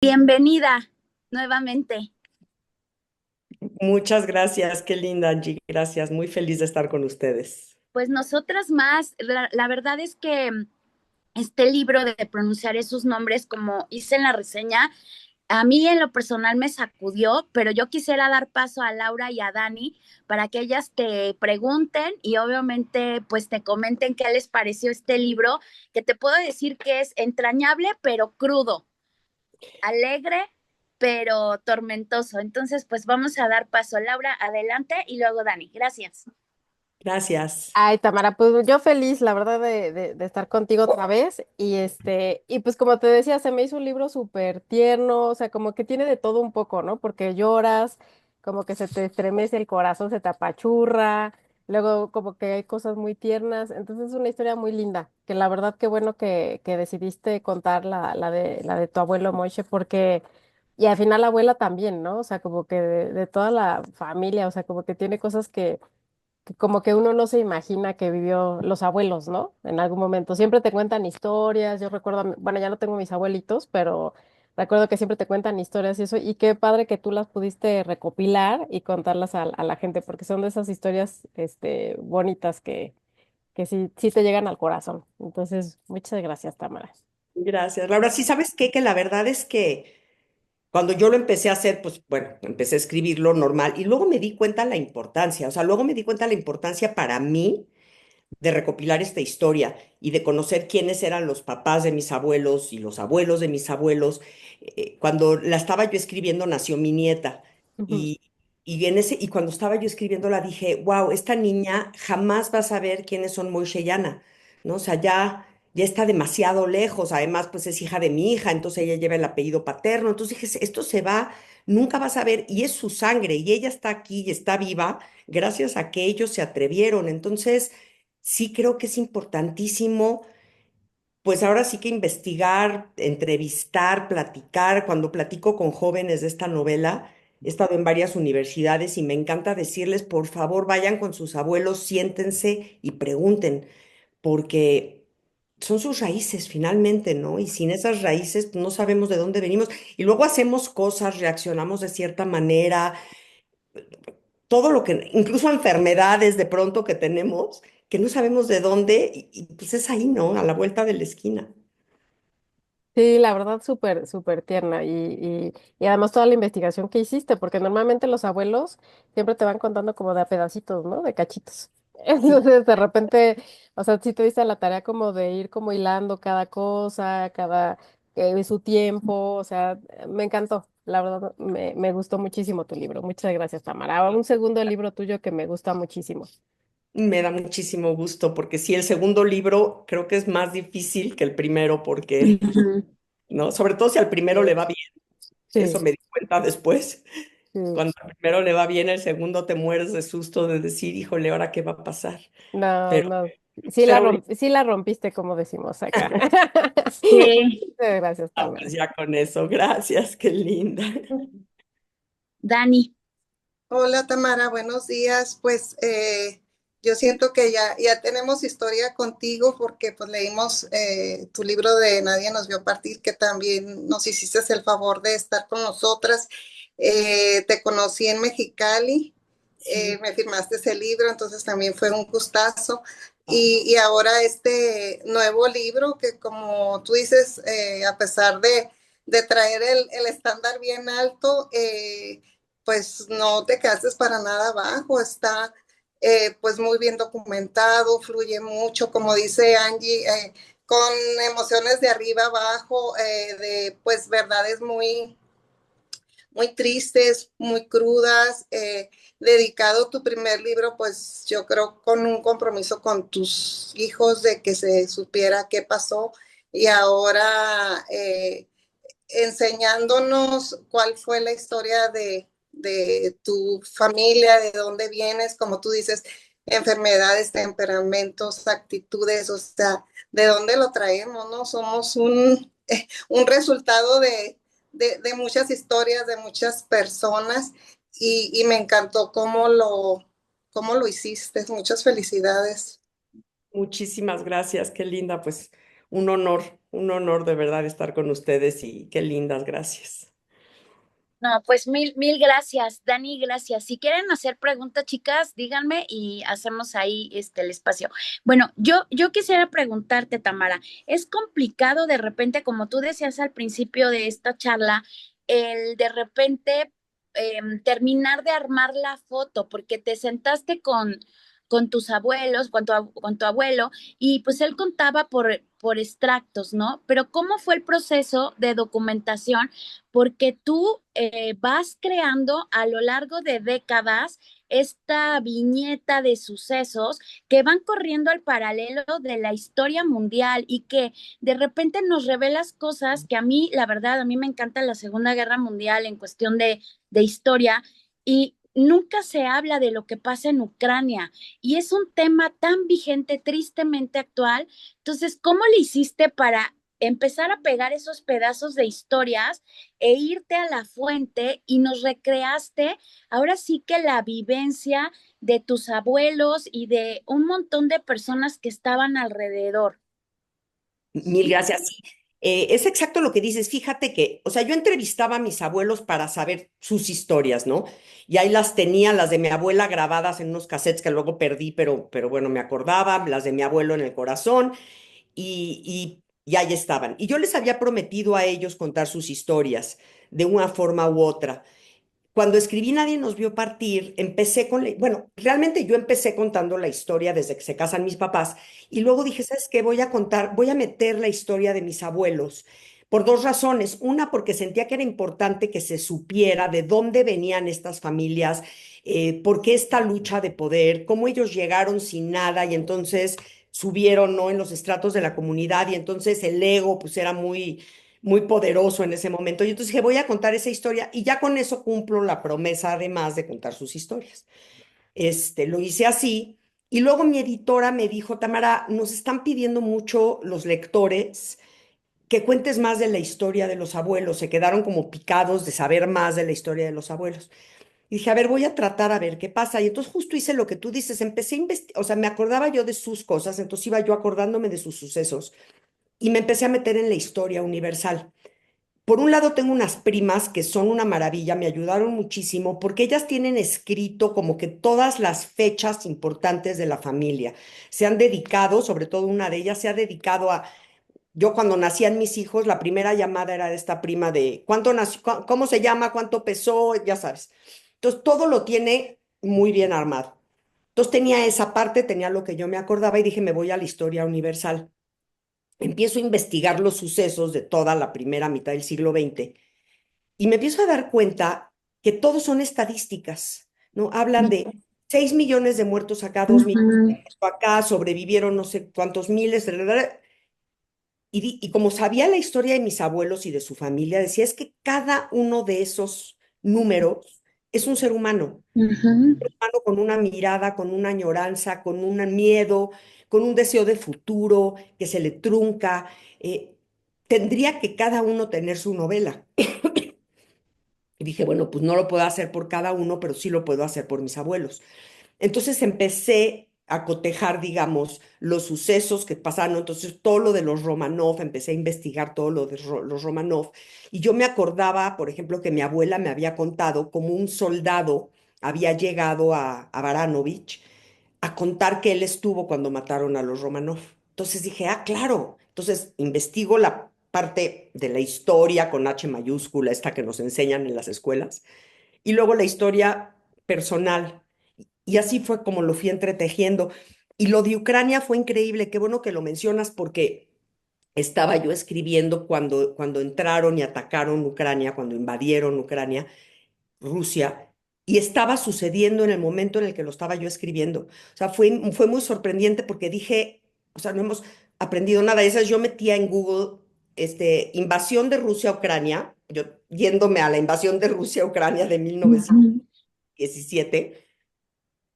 Bienvenida nuevamente. Muchas gracias, qué linda Angie, gracias, muy feliz de estar con ustedes. Pues nosotras más, la verdad es que este libro de pronunciar esos nombres, como hice en la reseña, a mí en lo personal me sacudió, pero yo quisiera dar paso a Laura y a Dani para que ellas te pregunten y obviamente pues te comenten qué les pareció este libro, que te puedo decir que es entrañable pero crudo, alegre pero tormentoso. Entonces pues vamos a dar paso. Laura, adelante y luego Dani. Gracias. Gracias. Ay, Tamara, pues yo feliz, la verdad, de estar contigo otra vez. Y pues como te decía, se me hizo un libro súper tierno, o sea, como que tiene de todo un poco, ¿no? Porque lloras, como que se te estremece el corazón, se te apachurra, luego como que hay cosas muy tiernas. Entonces es una historia muy linda, que la verdad qué bueno que decidiste contar la de tu abuelo Moishe, porque, y al final la abuela también, ¿no? O sea, como que de toda la familia, o sea, como que tiene cosas que como que uno no se imagina que vivió los abuelos, ¿no? En algún momento. Siempre te cuentan historias, yo recuerdo, bueno, ya no tengo mis abuelitos, pero recuerdo que siempre te cuentan historias y eso, y qué padre que tú las pudiste recopilar y contarlas a la gente, porque son de esas historias, bonitas que sí te llegan al corazón. Entonces, muchas gracias, Tamara. Gracias, Laura. Sí, ¿sabes qué? Que la verdad es que cuando yo lo empecé a hacer, pues bueno, empecé a escribirlo normal y luego me di cuenta la importancia, o sea, luego me di cuenta la importancia para mí de recopilar esta historia y de conocer quiénes eran los papás de mis abuelos y los abuelos de mis abuelos. Cuando la estaba yo escribiendo nació mi nieta Ujú. y cuando estaba yo escribiéndola dije, wow, esta niña jamás va a saber quiénes son Moishe y Ana, ¿no? O sea, ya está demasiado lejos, además pues es hija de mi hija, entonces ella lleva el apellido paterno, entonces dije, esto se va, nunca va a saber y es su sangre y ella está aquí y está viva gracias a que ellos se atrevieron. Entonces sí creo que es importantísimo, pues ahora sí que investigar, entrevistar, platicar. Cuando platico con jóvenes de esta novela, he estado en varias universidades y me encanta decirles, por favor, vayan con sus abuelos, siéntense y pregunten, porque son sus raíces finalmente, ¿no? Y sin esas raíces pues, no sabemos de dónde venimos. Y luego hacemos cosas, reaccionamos de cierta manera, todo lo que, incluso enfermedades de pronto que tenemos, que no sabemos de dónde, pues es ahí, ¿no? A la vuelta de la esquina. Sí, la verdad, súper, súper tierna y además toda la investigación que hiciste, porque normalmente los abuelos siempre te van contando como de a pedacitos, ¿no? De cachitos. Sí, Entonces, de repente, o sea, sí te diste la tarea como de ir como hilando cada cosa, cada, su tiempo, o sea, me encantó, la verdad, me gustó muchísimo tu libro. Muchas gracias, Tamara. Un segundo libro tuyo que me gusta muchísimo. me da muchísimo gusto porque sí, el segundo libro creo que es más difícil que el primero porque, Ujú. ¿no? Sobre todo si al primero le va bien, eso Sí, me di cuenta después. sí. Cuando al primero le va bien, el segundo te mueres de susto de decir, híjole, ¿ahora qué va a pasar? No, Pero, no. pero Sí la rompiste, como decimos acá. Sí, Muchas gracias, pues Tamara. ya con eso, gracias, qué linda. Dani. Hola Tamara, buenos días. Pues yo siento que ya tenemos historia contigo porque pues leímos tu libro de Nadie nos vio partir, que también nos hiciste el favor de estar con nosotras. Te conocí en Mexicali, Sí, me firmaste ese libro, entonces también fue un gustazo. Y ahora este nuevo libro que como tú dices, a pesar de traer el estándar bien alto, pues no te quedaste para nada abajo, está pues muy bien documentado, fluye mucho, como dice Angie, con emociones de arriba abajo, de pues verdades muy tristes, muy crudas, dedicado tu primer libro, pues yo creo con un compromiso con tus hijos de que se supiera qué pasó y ahora enseñándonos cuál fue la historia de tu familia, de dónde vienes, como tú dices, enfermedades, temperamentos, actitudes, o sea, de dónde lo traemos, ¿no? Somos un resultado de muchas historias, de muchas personas, y me encantó cómo lo hiciste. Muchas felicidades. muchísimas gracias, qué linda, pues un honor de verdad estar con ustedes y qué lindas, gracias. No, pues mil gracias, Dani, gracias. Si quieren hacer preguntas, chicas, díganme y hacemos ahí el espacio. Bueno, yo quisiera preguntarte, Tamara, ¿es complicado de repente, como tú decías al principio de esta charla, el de repente terminar de armar la foto, porque te sentaste con tus abuelos, con tu abuelo, y pues él contaba por extractos, ¿no? Pero ¿cómo fue el proceso de documentación? Porque tú vas creando a lo largo de décadas esta viñeta de sucesos que van corriendo al paralelo de la historia mundial y que de repente nos revelas cosas que a mí, la verdad, a mí me encanta la Segunda Guerra Mundial en cuestión de historia y nunca se habla de lo que pasa en Ucrania y es un tema tan vigente, tristemente actual. Entonces, ¿cómo le hiciste para empezar a pegar esos pedazos de historias e irte a la fuente y nos recreaste ahora sí que la vivencia de tus abuelos y de un montón de personas que estaban alrededor? Mil gracias. Sí, es exacto lo que dices. Fíjate que, o sea, yo entrevistaba a mis abuelos para saber sus historias, ¿no? Y ahí las tenía, las de mi abuela grabadas en unos cassettes que luego perdí, pero bueno, me acordaba, las de mi abuelo en el corazón, y ahí estaban. Y yo les había prometido a ellos contar sus historias de una forma u otra. Cuando escribí Nadie nos vio partir, empecé con, bueno, realmente yo empecé contando la historia desde que se casan mis papás y luego dije, ¿sabes qué? Voy a contar, voy a meter la historia de mis abuelos por dos razones. Una, porque sentía que era importante que se supiera de dónde venían estas familias, por qué esta lucha de poder, cómo ellos llegaron sin nada y entonces subieron, ¿no? En los estratos de la comunidad y entonces el ego pues era muy poderoso en ese momento. Y entonces dije, voy a contar esa historia y ya con eso cumplo la promesa además de contar sus historias. Lo hice así y luego mi editora me dijo, Tamara, nos están pidiendo mucho los lectores que cuentes más de la historia de los abuelos. Se quedaron como picados de saber más de la historia de los abuelos. Y dije, a ver, voy a tratar a ver qué pasa. Y entonces justo hice lo que tú dices, empecé a investigar, o sea, me acordaba yo de sus cosas, entonces iba yo acordándome de sus sucesos y me empecé a meter en la historia universal. Por un lado, tengo unas primas que son una maravilla, me ayudaron muchísimo porque ellas tienen escrito como que todas las fechas importantes de la familia. Se han dedicado, sobre todo una de ellas, se ha dedicado a, yo cuando nacían mis hijos, la primera llamada era de esta prima de cuánto nació, cómo se llama, cuánto pesó, ya sabes. Entonces, todo lo tiene muy bien armado. Entonces, tenía esa parte, tenía lo que yo me acordaba y dije, me voy a la historia universal. Empiezo a investigar los sucesos de toda la primera mitad del siglo XX y me empiezo a dar cuenta que todos son estadísticas, ¿no? Hablan de 6 millones de muertos acá, 2 millones Ujú, acá, sobrevivieron no sé cuántos miles, y como sabía la historia de mis abuelos y de su familia, decía, es que cada uno de esos números es un ser humano ujú. con una mirada, con una añoranza, con un miedo, con un deseo de futuro que se le trunca. Tendría que cada uno tener su novela. Y dije, bueno, pues no lo puedo hacer por cada uno, pero sí lo puedo hacer por mis abuelos. Entonces empecé a cotejar, digamos, los sucesos que pasaron. Entonces, todo lo de los Romanov, empecé a investigar todo lo de los Romanov. Y yo me acordaba, por ejemplo, que mi abuela me había contado cómo un soldado había llegado a Baranovich a contar que él estuvo cuando mataron a los Romanov. Entonces dije, ah, claro. Entonces investigo la parte de la historia con H mayúscula, esta que nos enseñan en las escuelas, y luego la historia personal. Y así fue como lo fui entretejiendo. Y lo de Ucrania fue increíble. Qué bueno que lo mencionas porque estaba yo escribiendo cuando entraron y atacaron Ucrania, cuando invadieron Ucrania, Rusia, y estaba sucediendo en el momento en el que lo estaba yo escribiendo. O sea, fue muy sorprendente porque dije, o sea, no hemos aprendido nada. Esas yo metía en Google, invasión de Rusia a Ucrania, yo yéndome a la invasión de Rusia a Ucrania de Ujú. 1917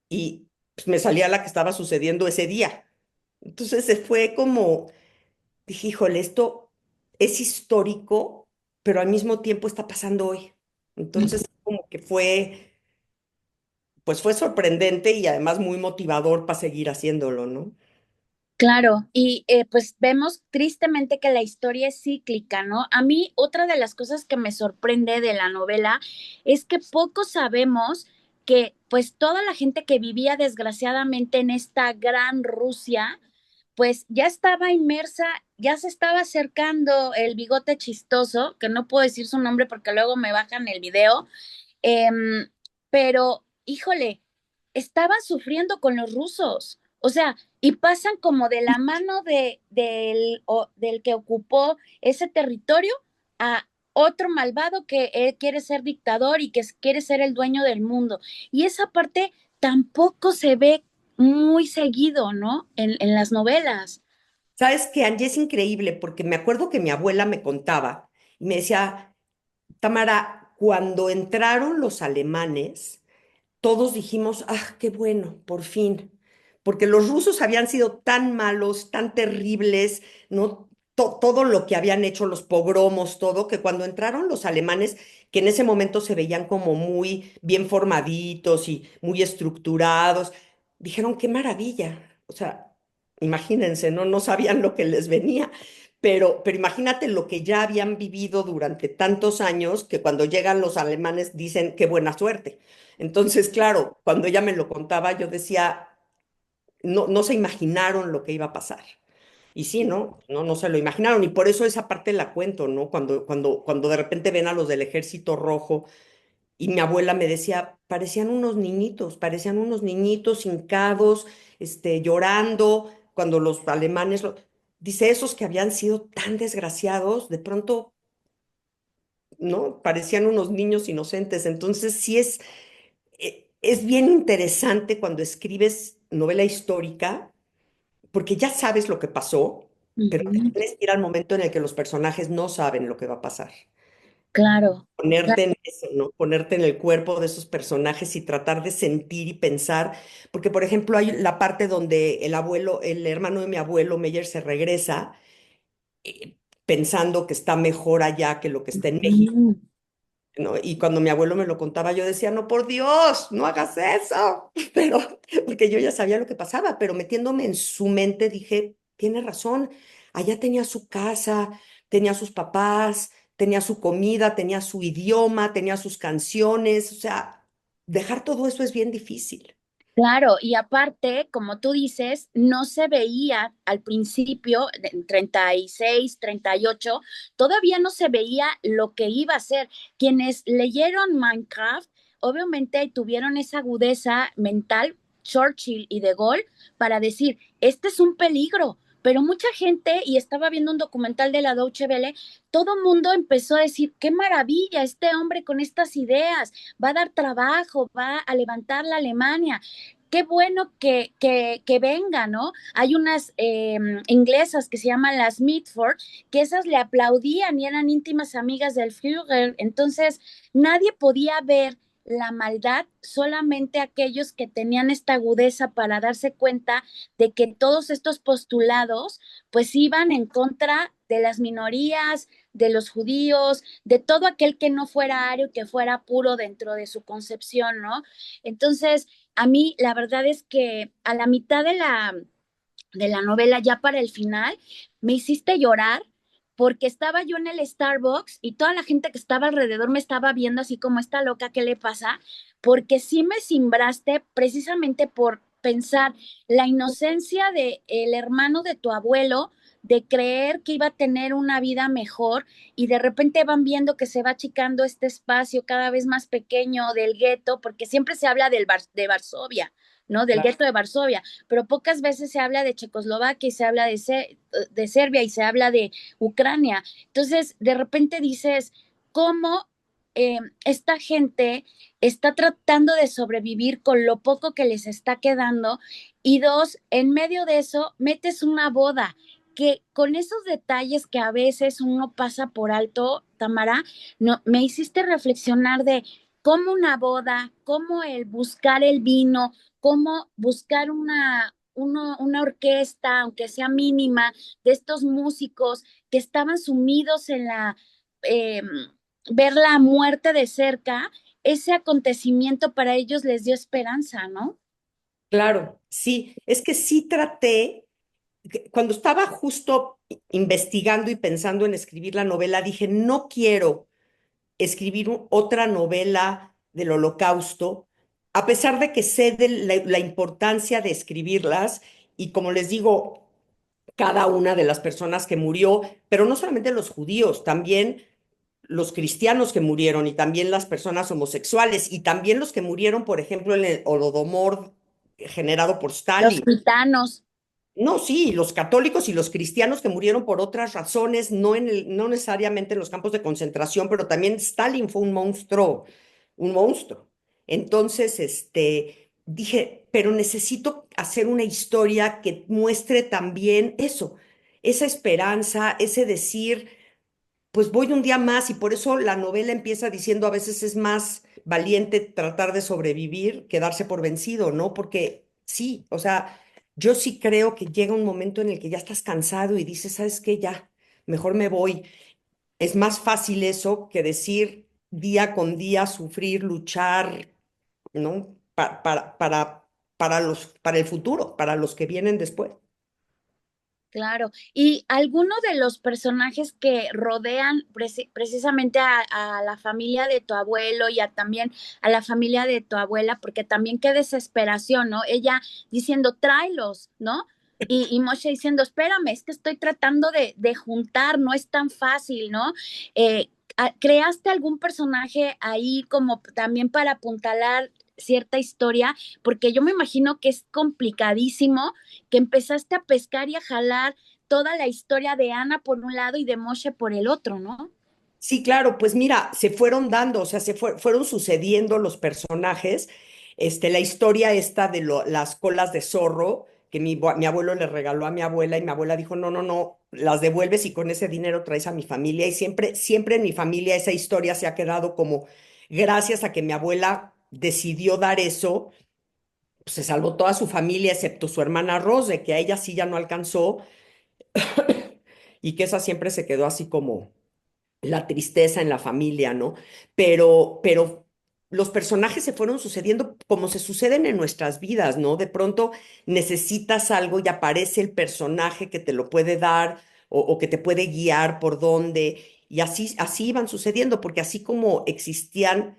y pues, me salía la que estaba sucediendo ese día. Entonces se fue como, dije, híjole, esto es histórico, pero al mismo tiempo está pasando hoy. Entonces, como que pues fue sorprendente y además muy motivador para seguir haciéndolo, ¿no? Claro, y pues vemos tristemente que la historia es cíclica, ¿no? A mí otra de las cosas que me sorprende de la novela es que poco sabemos que pues toda la gente que vivía desgraciadamente en esta gran Rusia, pues ya estaba inmersa, ya se estaba acercando el bigote chistoso, que no puedo decir su nombre porque luego me bajan el video, em, pero híjole, estaban sufriendo con los rusos, o sea, y pasan como de la mano del que ocupó ese territorio a otro malvado que quiere ser dictador y que quiere ser el dueño del mundo. Y esa parte tampoco se ve muy seguido, ¿no? En las novelas. ¿Sabes qué, Angie? Es increíble porque me acuerdo que mi abuela me contaba y me decía, Tamara, cuando entraron los alemanes, todos dijimos, ah, qué bueno, por fin, porque los rusos habían sido tan malos, tan terribles, ¿no? Todo lo que habían hecho, los pogromos, todo, que cuando entraron los alemanes, que en ese momento se veían como muy bien formaditos y muy estructurados, dijeron, qué maravilla. O sea, imagínense, ¿no? No sabían lo que les venía. Pero imagínate lo que ya habían vivido durante tantos años que cuando llegan los alemanes dicen qué buena suerte. Entonces, claro, cuando ella me lo contaba, yo decía, no, no se imaginaron lo que iba a pasar. Y sí, ¿no? No, no se lo imaginaron. Y por eso esa parte la cuento, ¿no? Cuando de repente ven a los del Ejército Rojo y mi abuela me decía, parecían unos niñitos hincados, llorando, cuando los alemanes, dice, esos que habían sido tan desgraciados, de pronto, ¿no? Parecían unos niños inocentes. Entonces, sí es bien interesante cuando escribes novela histórica, porque ya sabes lo que pasó, pero Ujú. tienes que ir al momento en el que los personajes no saben lo que va a pasar. Claro, Ponerte en eso, ¿no? Ponerte en el cuerpo de esos personajes y tratar de sentir y pensar, porque por ejemplo hay la parte donde el hermano de mi abuelo Meyer se regresa pensando que está mejor allá que lo que está en México, ujú. ¿no? Y cuando mi abuelo me lo contaba, yo decía, no, por Dios, no hagas eso. Pero, porque yo ya sabía lo que pasaba, pero metiéndome en su mente dije, tiene razón, allá tenía su casa, tenía sus papás, tenía su comida, tenía su idioma, tenía sus canciones, o sea, dejar todo eso es bien difícil. Claro, y aparte, como tú dices, no se veía al principio, en 36, 38, todavía no se veía lo que iba a ser. Quienes leyeron Minecraft, obviamente tuvieron esa agudeza mental, Churchill y De Gaulle, para decir, este es un peligro. Pero mucha gente, y estaba viendo un documental de la Deutsche Welle, todo mundo empezó a decir, qué maravilla, este hombre con estas ideas, va a dar trabajo, va a levantar la Alemania, qué bueno que venga, ¿no? Hay unas inglesas que se llaman las Mitford, que esas le aplaudían y eran íntimas amigas del Führer, entonces nadie podía ver la maldad, solamente aquellos que tenían esta agudeza para darse cuenta de que todos estos postulados pues iban en contra de las minorías, de los judíos, de todo aquel que no fuera ario, que fuera puro dentro de su concepción, ¿no? Entonces, a mí la verdad es que a la mitad de la novela, ya para el final, me hiciste llorar porque estaba yo en el Starbucks y toda la gente que estaba alrededor me estaba viendo así como esta loca, ¿qué le pasa? Porque sí me simbraste precisamente por pensar la inocencia de el hermano de tu abuelo, de creer que iba a tener una vida mejor y de repente van viendo que se va achicando este espacio cada vez más pequeño del gueto, porque siempre se habla de Varsovia, ¿no? Del Claro. gueto de Varsovia, pero pocas veces se habla de Checoslovaquia y se habla de Serbia y se habla de Ucrania. Entonces, de repente dices, ¿cómo esta gente está tratando de sobrevivir con lo poco que les está quedando? Y dos, en medio de eso, metes una boda que con esos detalles que a veces uno pasa por alto, Tamara, no, me hiciste reflexionar de cómo una boda, cómo el buscar el vino, cómo buscar una orquesta, aunque sea mínima, de estos músicos que estaban sumidos en eh, ver la muerte de cerca, ese acontecimiento para ellos les dio esperanza, ¿no? Claro, sí, es que sí traté. cuando estaba justo investigando y pensando en escribir la novela, dije, no quiero escribir otra novela del Holocausto, a pesar de que sé de la importancia de escribirlas y como les digo, cada una de las personas que murió, pero no solamente los judíos, también los cristianos que murieron y también las personas homosexuales y también los que murieron, por ejemplo, en el Holodomor generado por Los Stalin. gitanos, No, sí, los católicos y los cristianos que murieron por otras razones, no necesariamente en los campos de concentración, pero también Stalin fue un monstruo, un monstruo. Entonces, dije, pero necesito hacer una historia que muestre también eso, esa esperanza, ese decir, pues voy un día más y por eso la novela empieza diciendo a veces es más valiente tratar de sobrevivir que darse por vencido, ¿no? Porque sí, o sea, yo sí creo que llega un momento en el que ya estás cansado y dices, ¿sabes qué? Ya, mejor me voy. Es más fácil eso que decir día con día, sufrir, luchar, ¿no? Para el futuro, para los que vienen después. claro. ¿Y alguno de los personajes que rodean precisamente a la familia de tu abuelo y también a la familia de tu abuela? Porque también qué desesperación, ¿no? Ella diciendo, tráelos, ¿no? Y Moshe diciendo, espérame, es que estoy tratando de juntar, no es tan fácil, ¿no? ¿Creaste algún personaje ahí como también para apuntalar cierta historia? Porque yo me imagino que es complicadísimo que empezaste a pescar y a jalar toda la historia de Ana por un lado y de Moshe por el otro, ¿no? Sí, claro, pues mira, se fueron dando, o sea, fueron sucediendo los personajes. La historia esta de las colas de zorro que mi abuelo le regaló a mi abuela y mi abuela dijo, no, no, no, las devuelves y con ese dinero traes a mi familia. Y siempre, siempre en mi familia esa historia se ha quedado como, gracias a que mi abuela decidió dar eso, pues se salvó toda su familia, excepto su hermana Rose, que a ella sí ya no alcanzó y que esa siempre se quedó así como la tristeza en la familia, ¿no? Pero los personajes se fueron sucediendo como se suceden en nuestras vidas, ¿no? De pronto necesitas algo y aparece el personaje que te lo puede dar o que te puede guiar por dónde. Y así iban sucediendo, porque así como existían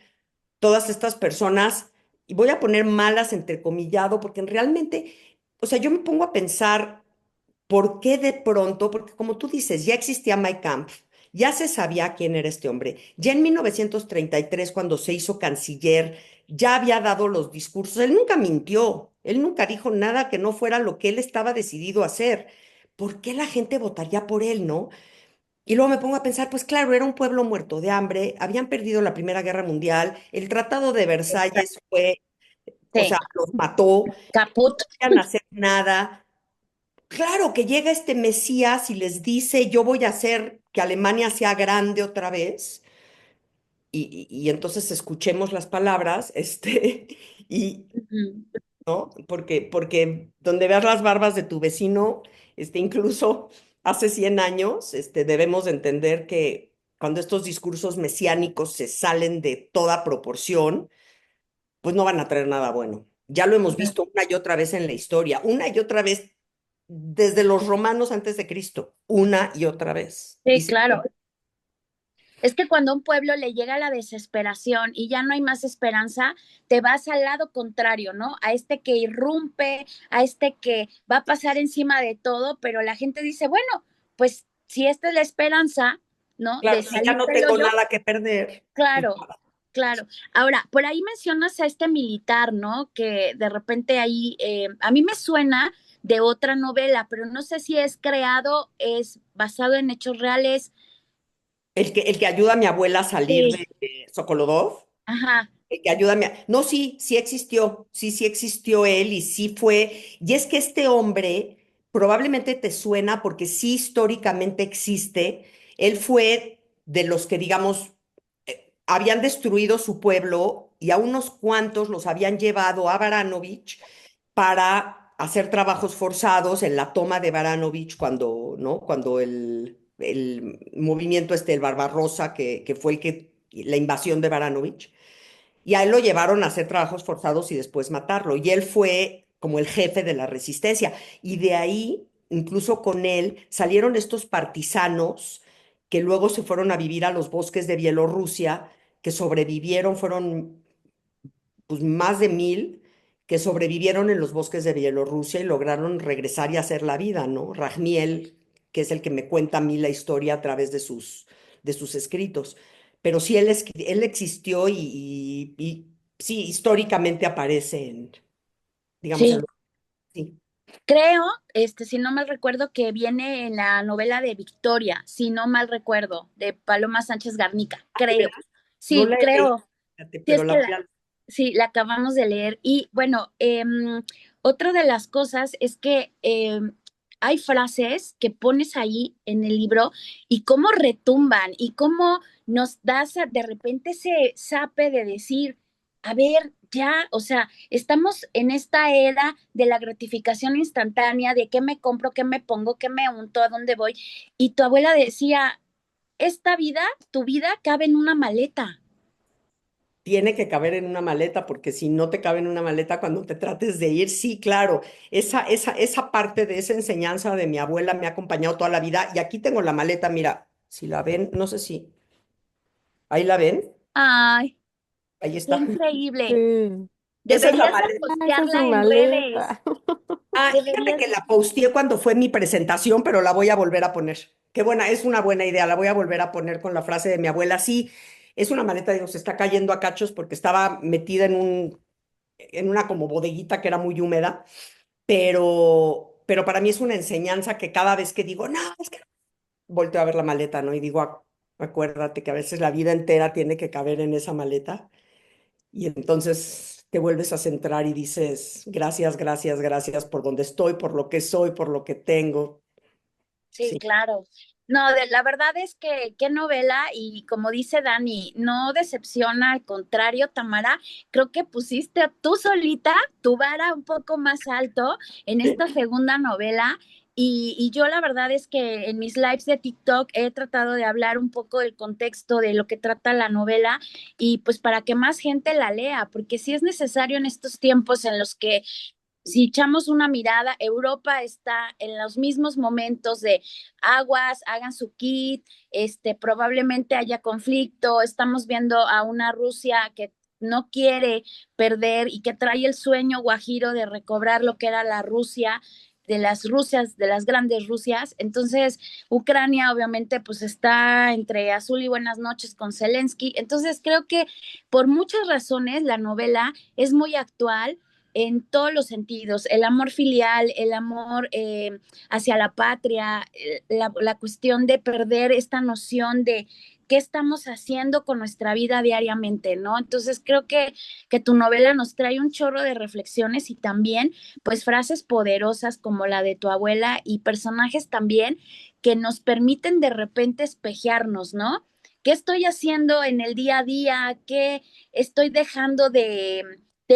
todas estas personas, y voy a poner malas entrecomillado, porque realmente, o sea, yo me pongo a pensar ¿por qué de pronto? Porque como tú dices, ya existía Mein Kampf, ya se sabía quién era este hombre. Ya en 1933, cuando se hizo canciller, ya había dado los discursos. Él nunca mintió, él nunca dijo nada que no fuera lo que él estaba decidido a hacer. ¿Por qué la gente votaría por él, no? Y luego me pongo a pensar, pues claro, era un pueblo muerto de hambre, habían perdido la Primera Guerra Mundial, el Tratado de Versalles fue, o Sí, sea, los mató, no caput. podían hacer nada. Claro que llega este Mesías y les dice, yo voy a hacer que Alemania sea grande otra vez. Y entonces escuchemos las palabras, y, Ujú. ¿no? Porque donde veas las barbas de tu vecino, incluso hace 100 años, debemos de entender que cuando estos discursos mesiánicos se salen de toda proporción, pues no van a traer nada bueno. Ya lo hemos visto una y otra vez en la historia, una y otra vez desde los romanos antes de Cristo, una y otra vez. Y Sí, sí, claro. Es que cuando a un pueblo le llega la desesperación y ya no hay más esperanza, te vas al lado contrario, ¿no? A este que irrumpe, a este que va a pasar encima de todo, pero la gente dice, bueno, pues si esta es la esperanza, ¿no? claro, De si ya salir no del tengo hoyo, nada que perder, pues claro, nada. claro. Ahora, por ahí mencionas a este militar, ¿no? Que de repente ahí, a mí me suena de otra novela, pero no sé si es creado, es basado en hechos reales. El que ayuda a mi abuela a salir Sí, de Sokolodov, ajá, el que ayuda a mi... No, sí, sí existió, sí existió él y sí fue. Y es que este hombre probablemente te suena porque sí históricamente existe. Él fue de los que, digamos, habían destruido su pueblo y a unos cuantos los habían llevado a Baranovich para hacer trabajos forzados en la toma de Baranovich cuando, ¿no? Cuando el movimiento el Barbarossa, que fue la invasión de Baranovich, y a él lo llevaron a hacer trabajos forzados y después matarlo. Y él fue como el jefe de la resistencia. Y de ahí incluso con él, salieron estos partisanos que luego se fueron a vivir a los bosques de Bielorrusia, que sobrevivieron, fueron pues, más de 1000 que sobrevivieron en los bosques de Bielorrusia y lograron regresar y hacer la vida, ¿no? Rajmiel, que es el que me cuenta a mí la historia a través de sus escritos. Pero sí, él existió y sí, históricamente aparece en, digamos, Sí, sí. creo, si no mal recuerdo, que viene en la novela de Victoria, si no mal recuerdo, de Paloma Sánchez Garnica, creo. No Sí, la he leído, creo. fíjate, Sí, pero la voy a... sí, la acabamos de leer. Y bueno, otra de las cosas es que hay frases que pones ahí en el libro y cómo retumban y cómo nos das de repente ese zape de decir, a ver, ya, o sea, estamos en esta era de la gratificación instantánea, de qué me compro, qué me pongo, qué me unto, a dónde voy. Y tu abuela decía, esta vida, tu vida cabe en una maleta. Tiene que caber en una maleta, porque si no te cabe en una maleta cuando te trates de ir, sí, claro, esa parte de esa enseñanza de mi abuela me ha acompañado toda la vida. Y aquí tengo la maleta, mira, si la ven, no sé si, ahí la ven, Ay, ahí qué está. increíble. Sí. Esa es la Deberías de maleta. Ah, esa es su postearla en redes. maleta. Ah, fíjate Deberías. que la posteé cuando fue mi presentación, pero la voy a volver a poner. Qué buena, es una buena idea, la voy a volver a poner con la frase de mi abuela. Sí, es una maleta, digo, se está cayendo a cachos porque estaba metida en una como bodeguita que era muy húmeda, pero para mí es una enseñanza que cada vez que digo, no, es que volteo a ver la maleta, ¿no? Y digo, acuérdate que a veces la vida entera tiene que caber en esa maleta y entonces te vuelves a centrar y dices, gracias, gracias, gracias por donde estoy, por lo que soy, por lo que tengo. Sí, Sí. claro. No, la verdad es que qué novela y como dice Dani, no decepciona, al contrario, Tamara, creo que pusiste tú solita tu vara un poco más alto en esta segunda novela y yo la verdad es que en mis lives de TikTok he tratado de hablar un poco del contexto de lo que trata la novela y pues para que más gente la lea, porque sí es necesario en estos tiempos en los que si echamos una mirada, Europa está en los mismos momentos de aguas, hagan su kit, probablemente haya conflicto, estamos viendo a una Rusia que no quiere perder y que trae el sueño guajiro de recobrar lo que era la Rusia, de las Rusias, de las grandes Rusias. Entonces, Ucrania obviamente pues está entre azul y buenas noches con Zelensky. Entonces, creo que por muchas razones la novela es muy actual en todos los sentidos, el amor filial, el amor hacia la patria, la cuestión de perder esta noción de qué estamos haciendo con nuestra vida diariamente, ¿no? Entonces creo que tu novela nos trae un chorro de reflexiones y también pues frases poderosas como la de tu abuela y personajes también que nos permiten de repente espejearnos, ¿no? ¿Qué estoy haciendo en el día a día? ¿Qué estoy dejando de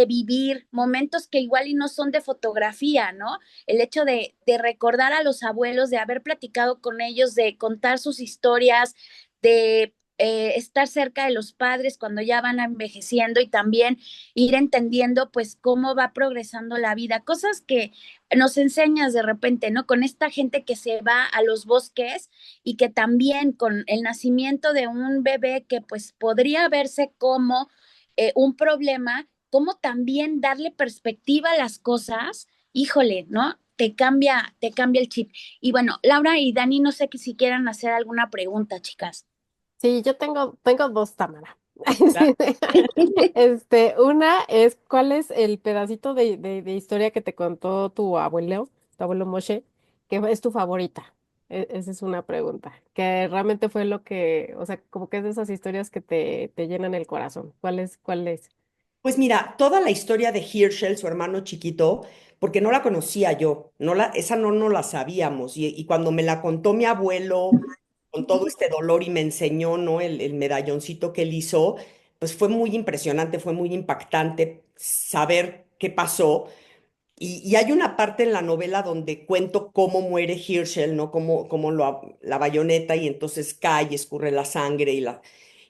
vivir momentos que igual y no son de fotografía, ¿no? El hecho de recordar a los abuelos, de haber platicado con ellos, de contar sus historias, de estar cerca de los padres cuando ya van envejeciendo y también ir entendiendo pues cómo va progresando la vida, cosas que nos enseñas de repente, ¿no? Con esta gente que se va a los bosques y que también con el nacimiento de un bebé que pues podría verse como un problema, cómo también darle perspectiva a las cosas, híjole, ¿no? Te cambia el chip. Y bueno, Laura y Dani, no sé si quieran hacer alguna pregunta, chicas. Sí, yo tengo dos, Tamara. Claro. Una es, ¿cuál es el pedacito de historia que te contó tu abuelo Moshe, que es tu favorita? Esa es una pregunta, que realmente fue lo que, o sea, como que es de esas historias que te llenan el corazón. ¿Cuál es? Pues mira, toda la historia de Herschel, su hermano chiquito, porque no la conocía yo, esa no la sabíamos. Y cuando me la contó mi abuelo, con todo este dolor y me enseñó, ¿no? El medalloncito que él hizo, pues fue muy impresionante, fue muy impactante saber qué pasó. Y hay una parte en la novela donde cuento cómo muere Herschel, ¿no? La bayoneta y entonces cae y escurre la sangre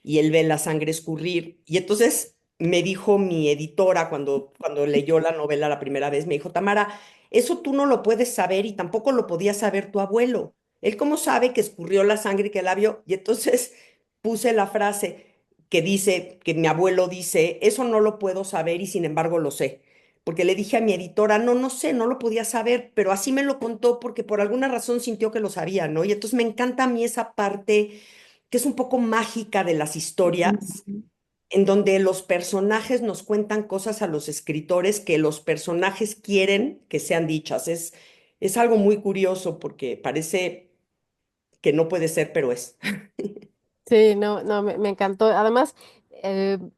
y él ve la sangre escurrir. Y entonces me dijo mi editora cuando leyó la novela la primera vez, me dijo, Tamara, eso tú no lo puedes saber y tampoco lo podía saber tu abuelo. Él cómo sabe que escurrió la sangre y que la vio. Y entonces puse la frase que dice, que mi abuelo dice, eso no lo puedo saber y sin embargo lo sé. Porque le dije a mi editora, no, no sé, no lo podía saber, pero así me lo contó porque por alguna razón sintió que lo sabía, ¿no? Y entonces me encanta a mí esa parte que es un poco mágica de las historias en donde los personajes nos cuentan cosas a los escritores que los personajes quieren que sean dichas. Es algo muy curioso porque parece que no puede ser, pero es. Sí, no, no, me encantó. Además,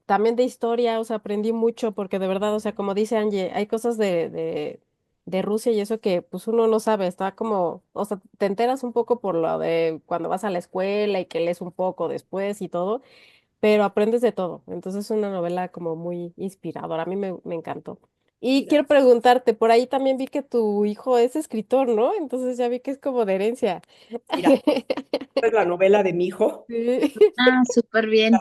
también de historia, o sea, aprendí mucho porque de verdad, o sea, como dice Angie, hay cosas de Rusia y eso que pues uno no sabe, está como, o sea, te enteras un poco por lo de cuando vas a la escuela y que lees un poco después y todo, pero aprendes de todo. Entonces es una novela como muy inspiradora, a mí me encantó. Y quiero preguntarte, por ahí también vi que tu hijo es escritor, ¿no? Entonces ya vi que es como de herencia. Mira, esta es la novela de mi hijo. Sí. Ah, súper bien.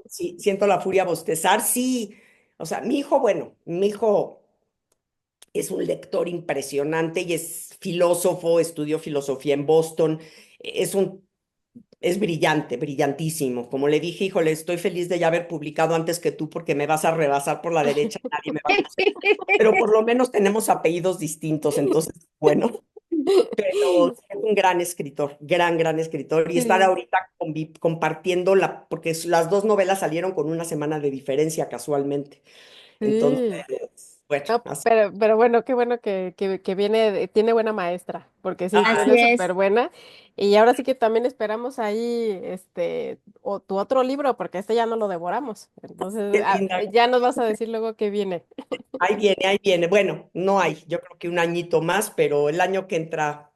Sí, siento la furia bostezar. Sí, o sea, mi hijo, bueno, mi hijo es un lector impresionante y es filósofo, estudió filosofía en Boston. Es un Es brillante, brillantísimo. Como le dije, híjole, estoy feliz de ya haber publicado antes que tú porque me vas a rebasar por la derecha, nadie me va a pasar. Pero por lo menos tenemos apellidos distintos, entonces, bueno, pero sí es un gran escritor, gran escritor. Y estar Sí, ahorita compartiendo porque las dos novelas salieron con una semana de diferencia casualmente. Entonces, sí. bueno, No, así. pero bueno, qué bueno que viene, tiene buena maestra, porque sí, Ah, Así tiene es. súper buena. Y ahora sí que también esperamos ahí, o tu otro libro, porque este ya no lo devoramos. Entonces, qué linda. ya nos vas a decir luego qué viene. Ahí viene, ahí viene. Bueno, no hay, yo creo que un añito más, pero el año que entra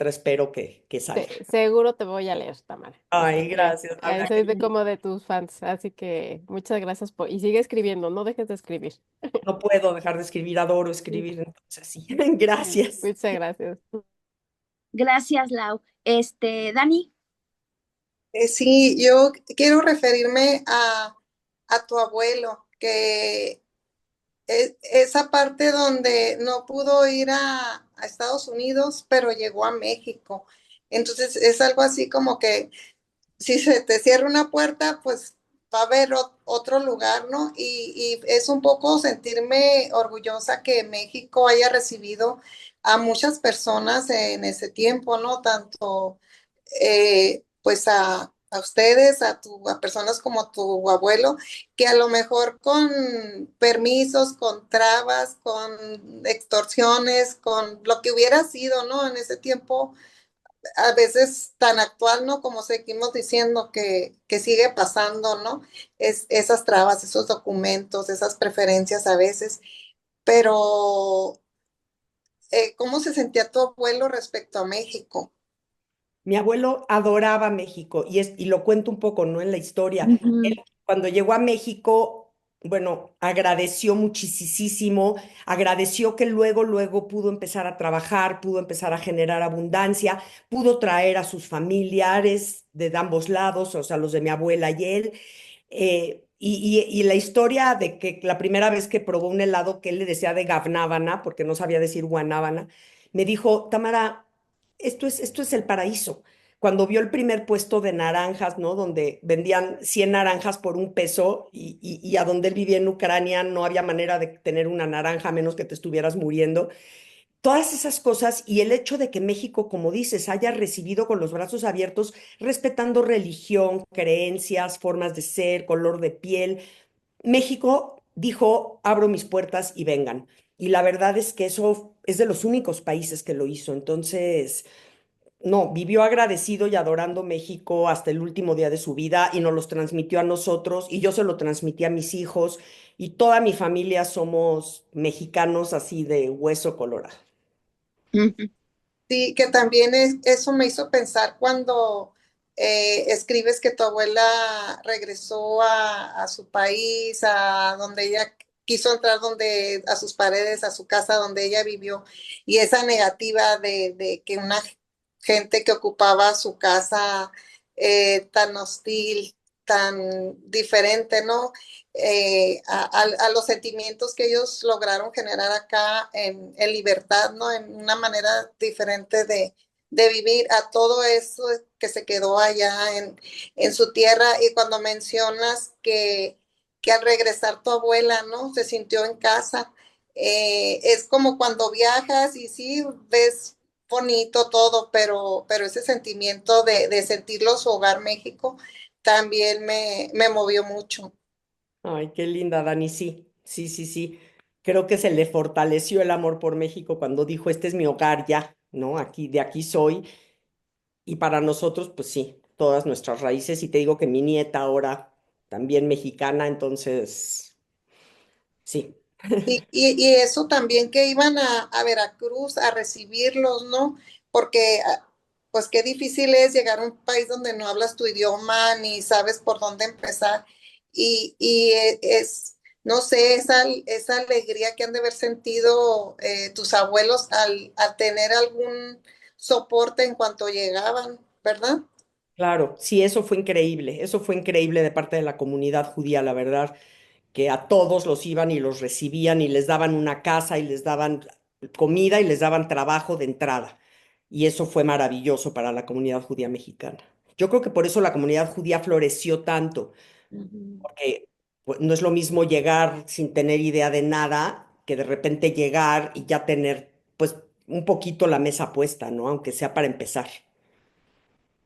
espero que salga. Seguro te voy a leer, Tamara. Ay, gracias, Laura. Soy de como de tus fans, así que muchas gracias y sigue escribiendo, no dejes de escribir. No puedo dejar de escribir, adoro escribir, entonces sí. Gracias. Muchas gracias. Gracias, Lau. Dani. Sí, yo quiero referirme a tu abuelo, que esa parte donde no pudo ir a Estados Unidos, pero llegó a México. Entonces es algo así como que si se te cierra una puerta, pues va a haber otro lugar, ¿no? Y es un poco sentirme orgullosa que México haya recibido a muchas personas en ese tiempo, ¿no? Tanto pues a ustedes, a personas como tu abuelo, que a lo mejor con permisos, con trabas, con extorsiones, con lo que hubiera sido, ¿no? En ese tiempo a veces tan actual, ¿no? Como seguimos diciendo que sigue pasando, ¿no? Esas trabas, esos documentos, esas preferencias a veces, pero ¿cómo se sentía tu abuelo respecto a México? Mi abuelo adoraba México y lo cuento un poco, ¿no? En la historia. Él, Ujú. cuando llegó a México, bueno, agradeció muchísimo, agradeció que luego pudo empezar a trabajar, pudo empezar a generar abundancia, pudo traer a sus familiares de ambos lados, o sea, los de mi abuela y él. Y la historia de que la primera vez que probó un helado que él le decía de gabnábana, porque no sabía decir guanábana, me dijo, Tamara, esto es el paraíso. Cuando vio el primer puesto de naranjas, ¿no? Donde vendían 100 naranjas por $1 y a donde él vivía en Ucrania no había manera de tener una naranja a menos que te estuvieras muriendo. Todas esas cosas y el hecho de que México, como dices, haya recibido con los brazos abiertos, respetando religión, creencias, formas de ser, color de piel. México dijo, abro mis puertas y vengan. Y la verdad es que eso es de los únicos países que lo hizo. Entonces, no, vivió agradecido y adorando México hasta el último día de su vida y nos los transmitió a nosotros y yo se lo transmití a mis hijos y toda mi familia somos mexicanos así de hueso colorado. Ujú. Sí, que también eso me hizo pensar cuando escribes que tu abuela regresó a su país, a donde ella quiso entrar, donde, a sus paredes, a su casa donde ella vivió, y esa negativa de que una gente que ocupaba su casa tan hostil, tan diferente, ¿no? A los sentimientos que ellos lograron generar acá en libertad, ¿no? En una manera diferente de vivir, a todo eso que se quedó allá en su tierra. Y cuando mencionas que al regresar tu abuela, ¿no? Se sintió en casa. Es como cuando viajas y sí, ves bonito todo, pero ese sentimiento de sentirlo su hogar México también me movió mucho. Ay, qué linda, Dani. Sí, sí, sí, sí. Creo que se le fortaleció el amor por México cuando dijo, este es mi hogar ya, ¿no? Aquí, de aquí soy. Y para nosotros, pues sí, todas nuestras raíces. Y te digo que mi nieta ahora también mexicana, entonces, sí. Y eso también que iban a Veracruz a recibirlos, ¿no? Porque pues qué difícil es llegar a un país donde no hablas tu idioma ni sabes por dónde empezar. Es, no sé, esa alegría que han de haber sentido tus abuelos al tener algún soporte en cuanto llegaban, ¿verdad? Claro, sí, eso fue increíble de parte de la comunidad judía, la verdad, que a todos los iban y los recibían y les daban una casa y les daban comida y les daban trabajo de entrada. Y eso fue maravilloso para la comunidad judía mexicana. Yo creo que por eso la comunidad judía floreció tanto, Ujú. porque pues, no es lo mismo llegar sin tener idea de nada que de repente llegar y ya tener pues un poquito la mesa puesta, ¿no? Aunque sea para empezar.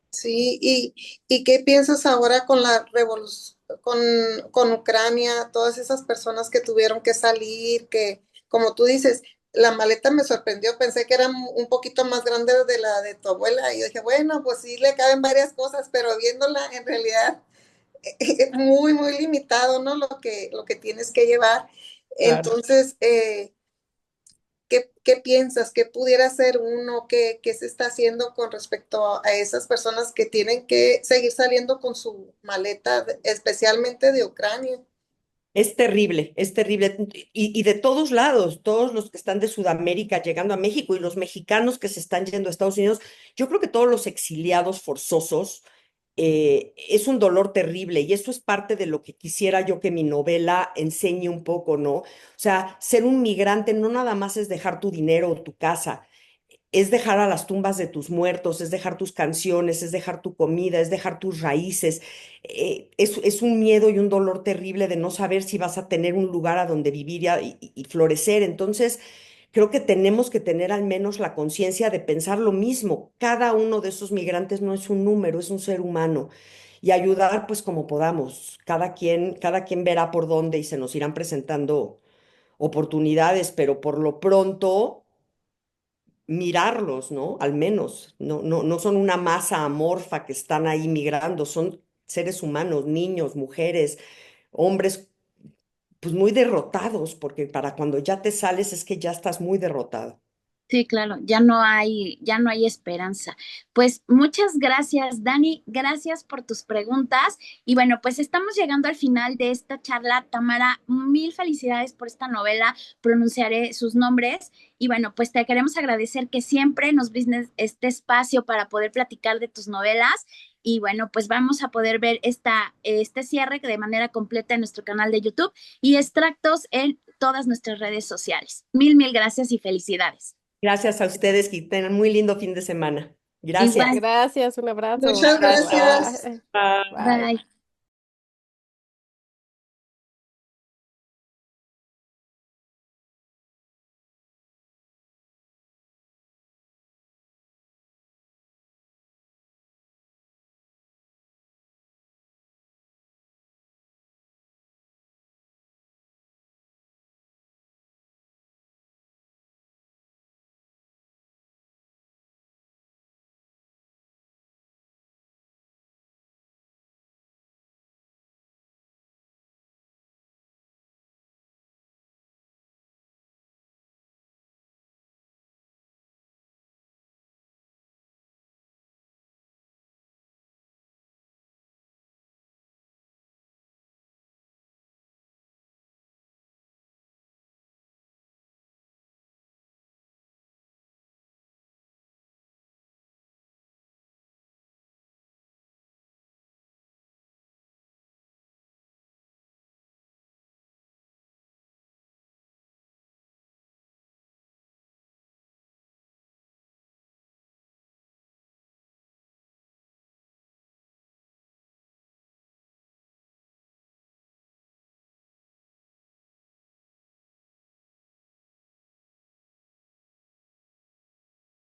Sí, y qué piensas ahora con la revolución, con Ucrania, todas esas personas que tuvieron que salir, que, como tú dices, la maleta me sorprendió, pensé que era un poquito más grande de la de tu abuela, y yo dije, bueno, pues sí, le caben varias cosas, pero viéndola en realidad es muy, muy limitado, ¿no? Lo que tienes que llevar. Claro. Entonces, qué piensas? ¿Qué pudiera ser uno? ¿Qué se está haciendo con respecto a esas personas que tienen que seguir saliendo con su maleta, especialmente de Ucrania? Es terrible, es terrible. Y de todos lados, todos los que están de Sudamérica llegando a México y los mexicanos que se están yendo a Estados Unidos, yo creo que todos los exiliados forzosos, es un dolor terrible y eso es parte de lo que quisiera yo que mi novela enseñe un poco, ¿no? O sea, ser un migrante no nada más es dejar tu dinero o tu casa, es dejar a las tumbas de tus muertos, es dejar tus canciones, es dejar tu comida, es dejar tus raíces. Es un miedo y un dolor terrible de no saber si vas a tener un lugar a donde vivir y florecer. Entonces, creo que tenemos que tener al menos la conciencia de pensar lo mismo. Cada uno de esos migrantes no es un número, es un ser humano. Y ayudar pues como podamos. Cada quien verá por dónde y se nos irán presentando oportunidades, pero por lo pronto mirarlos, ¿no? Al menos, no son una masa amorfa que están ahí migrando, son seres humanos, niños, mujeres, hombres, pues muy derrotados, porque para cuando ya te sales es que ya estás muy derrotado. Sí, claro, ya no hay esperanza. Pues muchas gracias, Dani, gracias por tus preguntas. Y bueno, pues estamos llegando al final de esta charla. Tamara, mil felicidades por esta novela, pronunciaré sus nombres. Y bueno, pues te queremos agradecer que siempre nos brindes este espacio para poder platicar de tus novelas. Y bueno, pues vamos a poder ver este cierre de manera completa en nuestro canal de YouTube y extractos en todas nuestras redes sociales. Mil gracias y felicidades. Gracias a ustedes, que tengan muy lindo fin de semana. Igual, Gracias. Gracias, un abrazo. Muchas Gracias. gracias. Bye. Bye. Bye. bye.